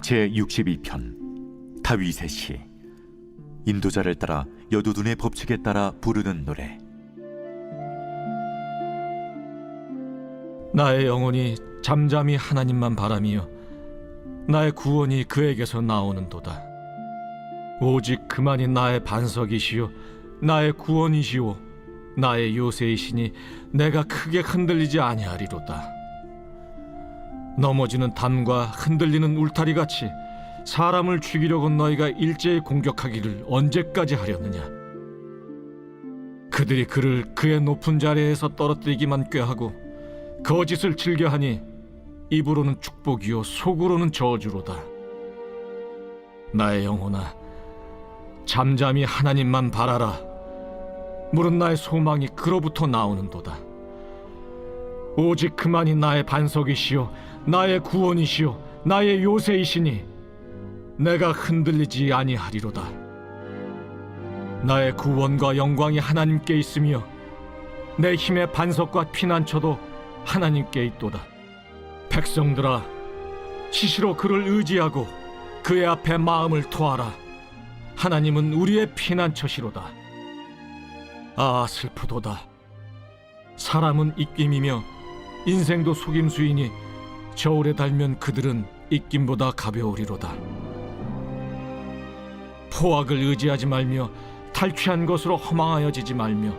제62편 다윗의 시. 인도자를 따라 여두둔의 법칙에 따라 부르는 노래. 나의 영혼이 잠잠히 하나님만 바라며 나의 구원이 그에게서 나오는도다. 오직 그만이 나의 반석이시요 나의 구원이시오 나의 요새이시니 내가 크게 흔들리지 아니하리로다. 넘어지는 담과 흔들리는 울타리같이 사람을 죽이려고 너희가 일제히 공격하기를 언제까지 하려느냐. 그들이 그를 그의 높은 자리에서 떨어뜨리기만 꾀하고 거짓을 즐겨하니 입으로는 축복이요 속으로는 저주로다. 나의 영혼아, 잠잠히 하나님만 바라라. 물은 나의 소망이 그로부터 나오는도다. 오직 그만이 나의 반석이시요 나의 구원이시요 나의 요새이시니 내가 흔들리지 아니하리로다. 나의 구원과 영광이 하나님께 있으며 내 힘의 반석과 피난처도 하나님께 있도다. 백성들아, 시시로 그를 의지하고 그의 앞에 마음을 토하라. 하나님은 우리의 피난처시로다. 아, 슬프도다. 사람은 입김이며 인생도 속임수이니 저울에 달면 그들은 입김보다 가벼우리로다. 포악을 의지하지 말며 탈취한 것으로 허망하여지지 말며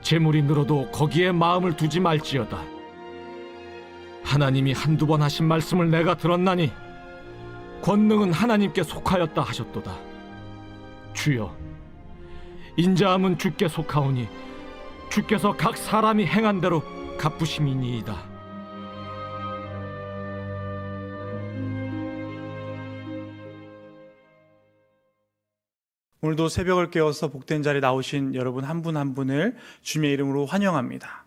재물이 늘어도 거기에 마음을 두지 말지어다. 하나님이 한두 번 하신 말씀을 내가 들었나니 권능은 하나님께 속하였다 하셨도다. 주여, 인자함은 주께 속하오니 주께서 각 사람이 행한 대로 갚으심이니이다. 오늘도 새벽을 깨워서 복된 자리에 나오신 여러분 한 분 한 분을 주님의 이름으로 환영합니다.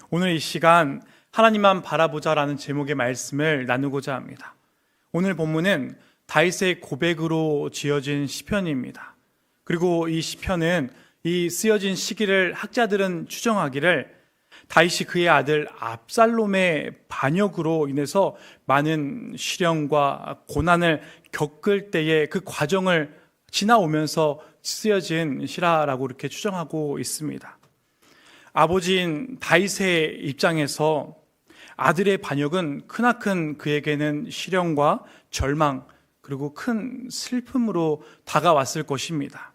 오늘 이 시간 하나님만 바라보자라는 제목의 말씀을 나누고자 합니다. 오늘 본문은 다윗의 고백으로 지어진 시편입니다. 그리고 이 시편은 이 쓰여진 시기를 학자들은 추정하기를 다윗이 그의 아들 압살롬의 반역으로 인해서 많은 시련과 고난을 겪을 때의 그 과정을 지나오면서 쓰여진 시라라고 이렇게 추정하고 있습니다. 아버지인 다윗의 입장에서 아들의 반역은 크나큰 그에게는 시련과 절망 그리고 큰 슬픔으로 다가왔을 것입니다.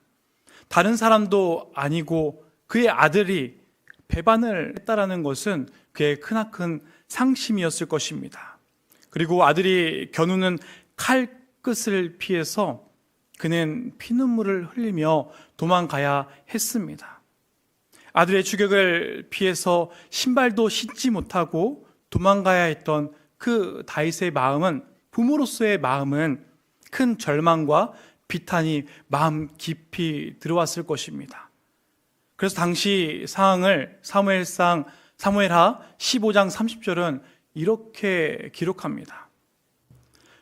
다른 사람도 아니고 그의 아들이 배반을 했다라는 것은 그의 크나큰 상심이었을 것입니다. 그리고 아들이 겨누는 칼끝을 피해서 그는 피눈물을 흘리며 도망가야 했습니다. 아들의 추격을 피해서 신발도 신지 못하고 도망가야 했던 그 다윗의 마음은, 부모로서의 마음은 큰 절망과 비탄이 마음 깊이 들어왔을 것입니다. 그래서 당시 상황을 사무엘하 15장 30절은 이렇게 기록합니다.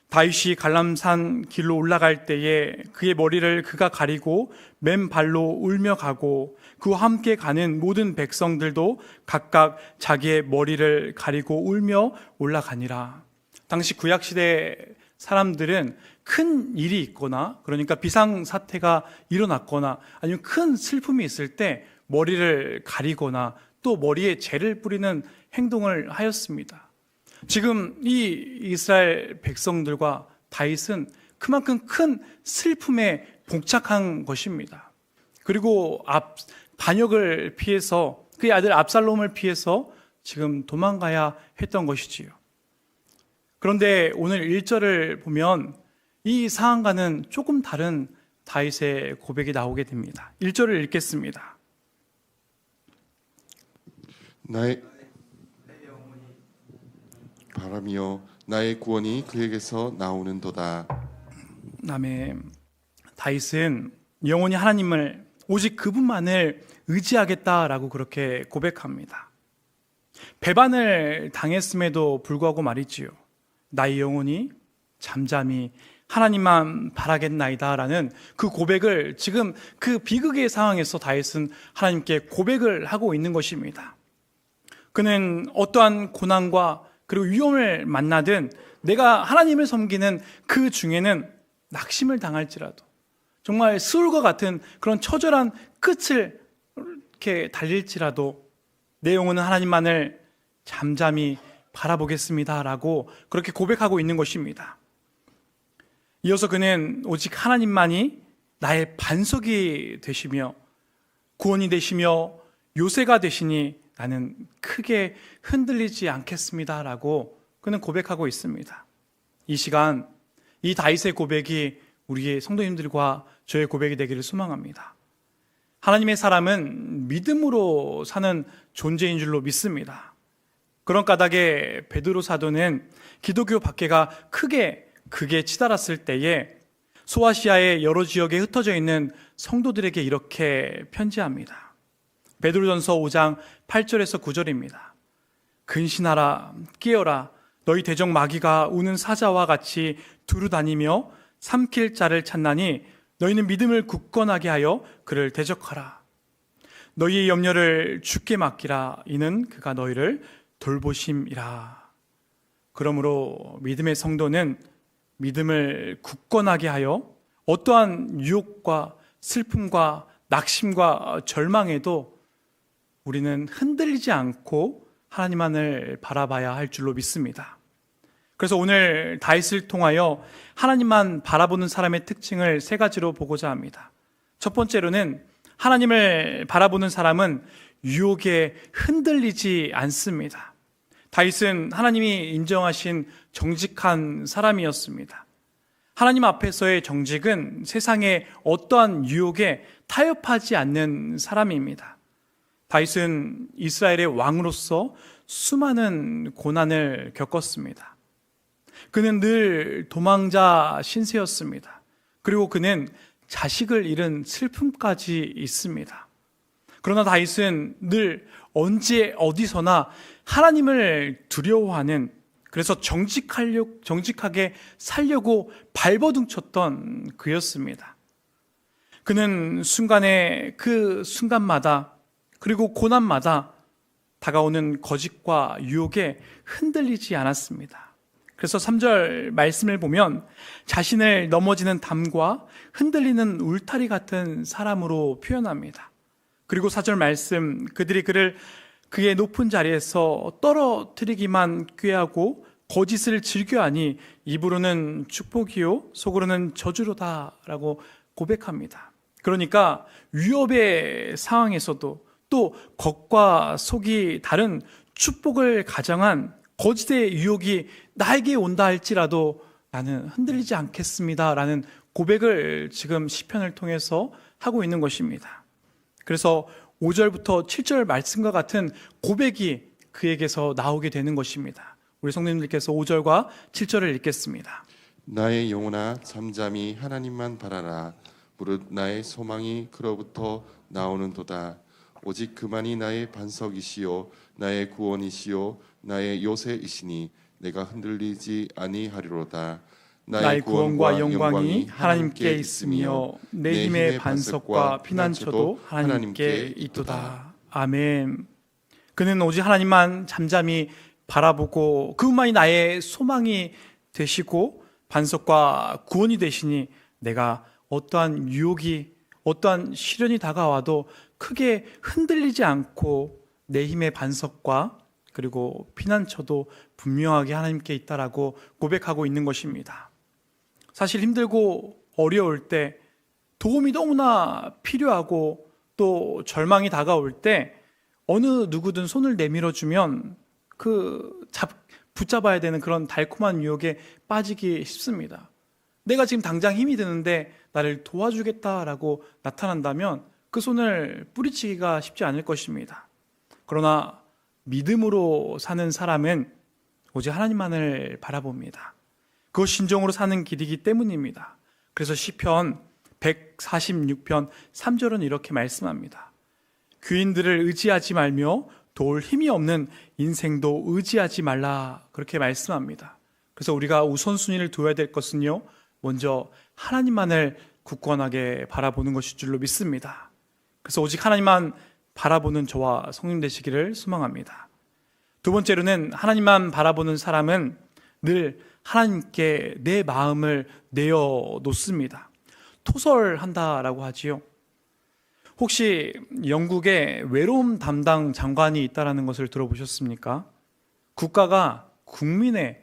다윗이 갈람산 길로 올라갈 때에 그의 머리를 그가 가리고 맨발로 울며 가고 그와 함께 가는 모든 백성들도 각각 자기의 머리를 가리고 울며 올라가니라. 당시 구약시대 사람들은 큰 일이 있거나, 그러니까 비상사태가 일어났거나 아니면 큰 슬픔이 있을 때 머리를 가리거나 또 머리에 재를 뿌리는 행동을 하였습니다. 지금 이 이스라엘 백성들과 다윗은 그만큼 큰 슬픔에 봉착한 것입니다. 그리고 반역을 피해서, 그의 아들 압살롬을 피해서 지금 도망가야 했던 것이지요. 그런데 오늘 1절을 보면 이 상황과는 조금 다른 다윗의 고백이 나오게 됩니다. 1절을 읽겠습니다. 나의 바라며 나의 구원이 그에게서 나오는도다. 아멘. 다윗은 영원히 하나님을, 오직 그분만을 의지하겠다라고 그렇게 고백합니다. 배반을 당했음에도 불구하고 말이지요, 나의 영혼이 잠잠히 하나님만 바라겠나이다라는 그 고백을 지금 그 비극의 상황에서 다윗은 하나님께 고백을 하고 있는 것입니다. 그는 어떠한 고난과 그리고 위험을 만나든 내가 하나님을 섬기는 그 중에는 낙심을 당할지라도 정말 스울과 같은 그런 처절한 끝을 이렇게 달릴지라도 내 영혼은 하나님만을 잠잠히 바라보겠습니다라고 그렇게 고백하고 있는 것입니다. 이어서 그는 오직 하나님만이 나의 반석이 되시며 구원이 되시며 요새가 되시니 나는 크게 흔들리지 않겠습니다라고 그는 고백하고 있습니다. 이 시간 이 다윗의 고백이 우리의 성도님들과 저의 고백이 되기를 소망합니다. 하나님의 사람은 믿음으로 사는 존재인 줄로 믿습니다. 그런 까닭에 베드로 사도는 기독교 박해가 크게 치달았을 때에 소아시아의 여러 지역에 흩어져 있는 성도들에게 이렇게 편지합니다. 베드로전서 5장 8절에서 9절입니다. 근신하라, 깨어라, 너희 대적 마귀가 우는 사자와 같이 두루 다니며 삼킬 자를 찾나니 너희는 믿음을 굳건하게 하여 그를 대적하라. 너희의 염려를 주께 맡기라. 이는 그가 너희를 돌보심이라. 그러므로 믿음의 성도는 믿음을 굳건하게 하여 어떠한 유혹과 슬픔과 낙심과 절망에도 우리는 흔들리지 않고 하나님만을 바라봐야 할 줄로 믿습니다. 그래서 오늘 다윗을 통하여 하나님만 바라보는 사람의 특징을 세 가지로 보고자 합니다. 첫 번째로는 하나님을 바라보는 사람은 유혹에 흔들리지 않습니다. 다윗은 하나님이 인정하신 정직한 사람이었습니다. 하나님 앞에서의 정직은 세상의 어떠한 유혹에 타협하지 않는 사람입니다. 다윗은 이스라엘의 왕으로서 수많은 고난을 겪었습니다. 그는 늘 도망자 신세였습니다. 그리고 그는 자식을 잃은 슬픔까지 있습니다. 그러나 다윗은 늘 언제 어디서나 하나님을 두려워하는, 그래서 정직하게 살려고 발버둥쳤던 그였습니다. 그는 그 순간마다 그리고 고난마다 다가오는 거짓과 유혹에 흔들리지 않았습니다. 그래서 3절 말씀을 보면 자신을 넘어지는 담과 흔들리는 울타리 같은 사람으로 표현합니다. 그리고 4절 말씀, 그들이 그의 높은 자리에서 떨어뜨리기만 꾀하고 거짓을 즐겨하니 입으로는 축복이요 속으로는 저주로다라고 고백합니다. 그러니까 위협의 상황에서도 또 겉과 속이 다른 축복을 가정한 거짓의 유혹이 나에게 온다 할지라도 나는 흔들리지 않겠습니다라는 고백을 지금 시편을 통해서 하고 있는 것입니다. 그래서 5절부터 7절 말씀과 같은 고백이 그에게서 나오게 되는 것입니다. 우리 성도님들께서 5절과 7절을 읽겠습니다. 나의 영혼아 잠잠히 하나님만 바라라. 무릇 나의 소망이 그로부터 나오는도다. 오직 그만이 나의 반석이시요 나의 구원이시요 나의 요새이시니 내가 흔들리지 아니하리로다. 나의 구원과 영광이 하나님께 있으며 내 힘의 반석과 피난처도 하나님께 있도다. 아멘. 그는 오직 하나님만 잠잠히 바라보고 그분만이 나의 소망이 되시고 반석과 구원이 되시니 내가 어떠한 유혹이 어떠한 시련이 다가와도 크게 흔들리지 않고 내 힘의 반석과 그리고 피난처도 분명하게 하나님께 있다라고 고백하고 있는 것입니다. 사실 힘들고 어려울 때 도움이 너무나 필요하고 또 절망이 다가올 때 어느 누구든 손을 내밀어주면 붙잡아야 되는 그런 달콤한 유혹에 빠지기 쉽습니다. 내가 지금 당장 힘이 드는데 나를 도와주겠다라고 나타난다면 그 손을 뿌리치기가 쉽지 않을 것입니다. 그러나 믿음으로 사는 사람은 오직 하나님만을 바라봅니다. 그것 신정으로 사는 길이기 때문입니다. 그래서 시편 146편 3절은 이렇게 말씀합니다. 귀인들을 의지하지 말며 도울 힘이 없는 인생도 의지하지 말라, 그렇게 말씀합니다. 그래서 우리가 우선순위를 둬야 될 것은요, 먼저 하나님만을 굳건하게 바라보는 것일 줄로 믿습니다. 그래서 오직 하나님만 바라보는 저와 성님 되시기를 소망합니다. 두 번째로는 하나님만 바라보는 사람은 늘 하나님께 내 마음을 내어놓습니다. 토설한다라고 하지요. 혹시 영국에 외로움 담당 장관이 있다는 것을 들어보셨습니까? 국가가 국민의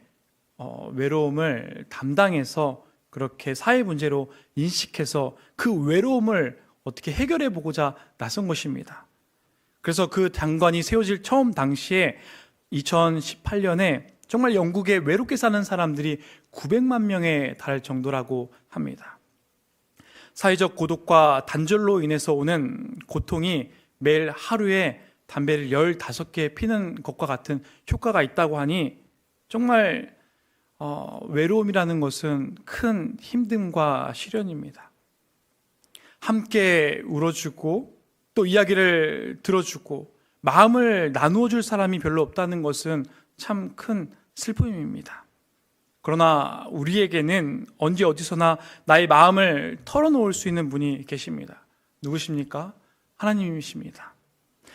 외로움을 담당해서 그렇게 사회 문제로 인식해서 그 외로움을 어떻게 해결해 보고자 나선 것입니다. 그래서 그 장관이 세워질 처음 당시에 2018년에 정말 영국에 외롭게 사는 사람들이 900만 명에 달할 정도라고 합니다. 사회적 고독과 단절로 인해서 오는 고통이 매일 하루에 담배를 15개 피는 것과 같은 효과가 있다고 하니 정말 외로움이라는 것은 큰 힘듦과 시련입니다. 함께 울어주고 또 이야기를 들어주고 마음을 나누어 줄 사람이 별로 없다는 것은 참 큰 슬픔입니다. 그러나 우리에게는 언제 어디서나 나의 마음을 털어놓을 수 있는 분이 계십니다. 누구십니까? 하나님이십니다.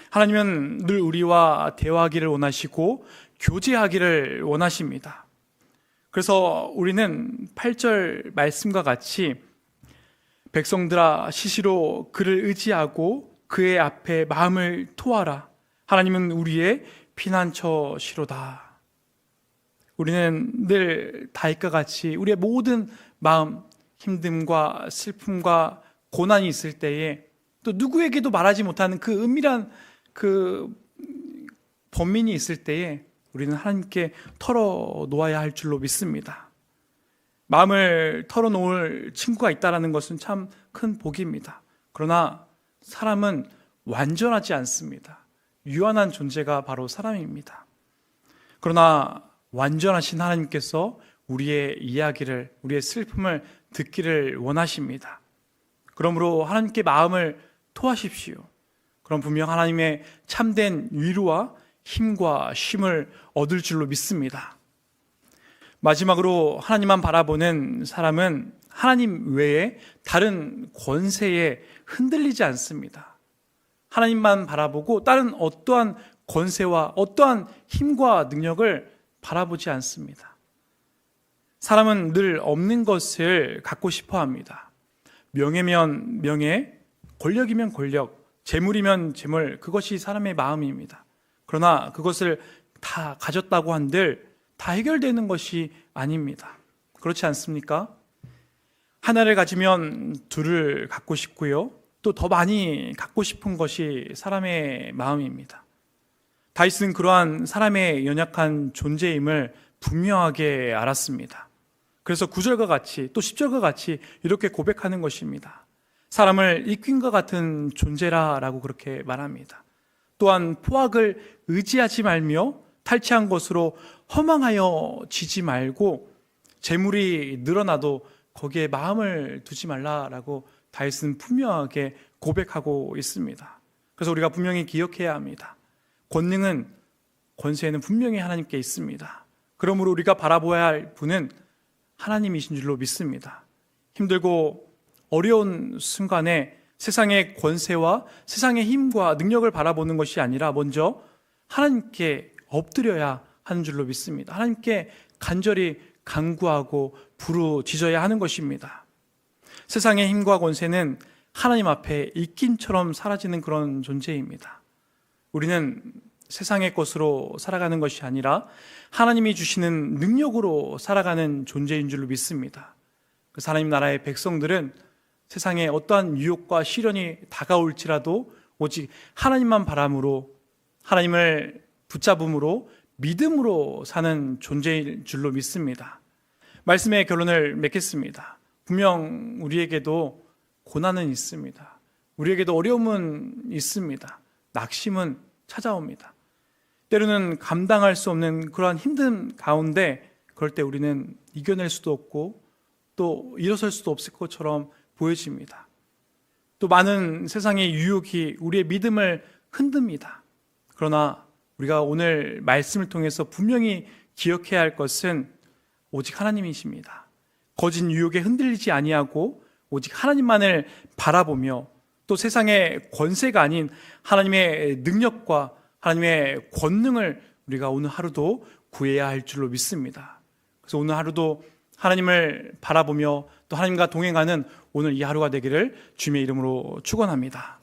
하나님은 늘 우리와 대화하기를 원하시고 교제하기를 원하십니다. 그래서 우리는 8절 말씀과 같이 백성들아 시시로 그를 의지하고 그의 앞에 마음을 토하라. 하나님은 우리의 피난처시로다. 우리는 늘 다윗과 같이 우리의 모든 마음, 힘듦과 슬픔과 고난이 있을 때에 또 누구에게도 말하지 못하는 그 은밀한 그 번민이 있을 때에 우리는 하나님께 털어놓아야 할 줄로 믿습니다. 마음을 털어놓을 친구가 있다는 것은 참 큰 복입니다. 그러나 사람은 완전하지 않습니다. 유한한 존재가 바로 사람입니다. 그러나 완전하신 하나님께서 우리의 이야기를, 우리의 슬픔을 듣기를 원하십니다. 그러므로 하나님께 마음을 토하십시오. 그럼 분명 하나님의 참된 위로와 힘과 쉼을 얻을 줄로 믿습니다. 마지막으로 하나님만 바라보는 사람은 하나님 외에 다른 권세에 흔들리지 않습니다. 하나님만 바라보고 다른 어떠한 권세와 어떠한 힘과 능력을 바라보지 않습니다. 사람은 늘 없는 것을 갖고 싶어 합니다. 명예면 명예, 권력이면 권력, 재물이면 재물, 그것이 사람의 마음입니다. 그러나 그것을 다 가졌다고 한들 다 해결되는 것이 아닙니다. 그렇지 않습니까? 하나를 가지면 둘을 갖고 싶고요. 또 더 많이 갖고 싶은 것이 사람의 마음입니다. 다윗은 그러한 사람의 연약한 존재임을 분명하게 알았습니다. 그래서 9절과 같이 또 10절과 같이 이렇게 고백하는 것입니다. 사람을 이끈과 같은 존재라라고 그렇게 말합니다. 또한 포악을 의지하지 말며 탈취한 것으로 허망하여 지지 말고 재물이 늘어나도 거기에 마음을 두지 말라라고 다윗은 분명하게 고백하고 있습니다. 그래서 우리가 분명히 기억해야 합니다. 권능은, 권세는 분명히 하나님께 있습니다. 그러므로 우리가 바라보아야 할 분은 하나님이신 줄로 믿습니다. 힘들고 어려운 순간에 세상의 권세와 세상의 힘과 능력을 바라보는 것이 아니라 먼저 하나님께 엎드려야 하는 줄로 믿습니다. 하나님께 간절히 간구하고 부르짖어야 하는 것입니다. 세상의 힘과 권세는 하나님 앞에 입김처럼 사라지는 그런 존재입니다. 우리는 세상의 것으로 살아가는 것이 아니라 하나님이 주시는 능력으로 살아가는 존재인 줄로 믿습니다. 그래서 하나님 나라의 백성들은 세상에 어떠한 유혹과 시련이 다가올지라도 오직 하나님만 바람으로, 하나님을 붙잡음으로, 믿음으로 사는 존재인 줄로 믿습니다. 말씀의 결론을 맺겠습니다. 분명 우리에게도 고난은 있습니다. 우리에게도 어려움은 있습니다. 낙심은 찾아옵니다. 때로는 감당할 수 없는 그러한 힘든 가운데 그럴 때 우리는 이겨낼 수도 없고 또 일어설 수도 없을 것처럼 보여집니다. 또 많은 세상의 유혹이 우리의 믿음을 흔듭니다. 그러나 우리가 오늘 말씀을 통해서 분명히 기억해야 할 것은 오직 하나님이십니다. 거짓 유혹에 흔들리지 아니하고 오직 하나님만을 바라보며 또 세상의 권세가 아닌 하나님의 능력과 하나님의 권능을 우리가 오늘 하루도 구해야 할 줄로 믿습니다. 그래서 오늘 하루도 하나님을 바라보며 또 하나님과 동행하는 오늘 이 하루가 되기를 주님의 이름으로 축원합니다.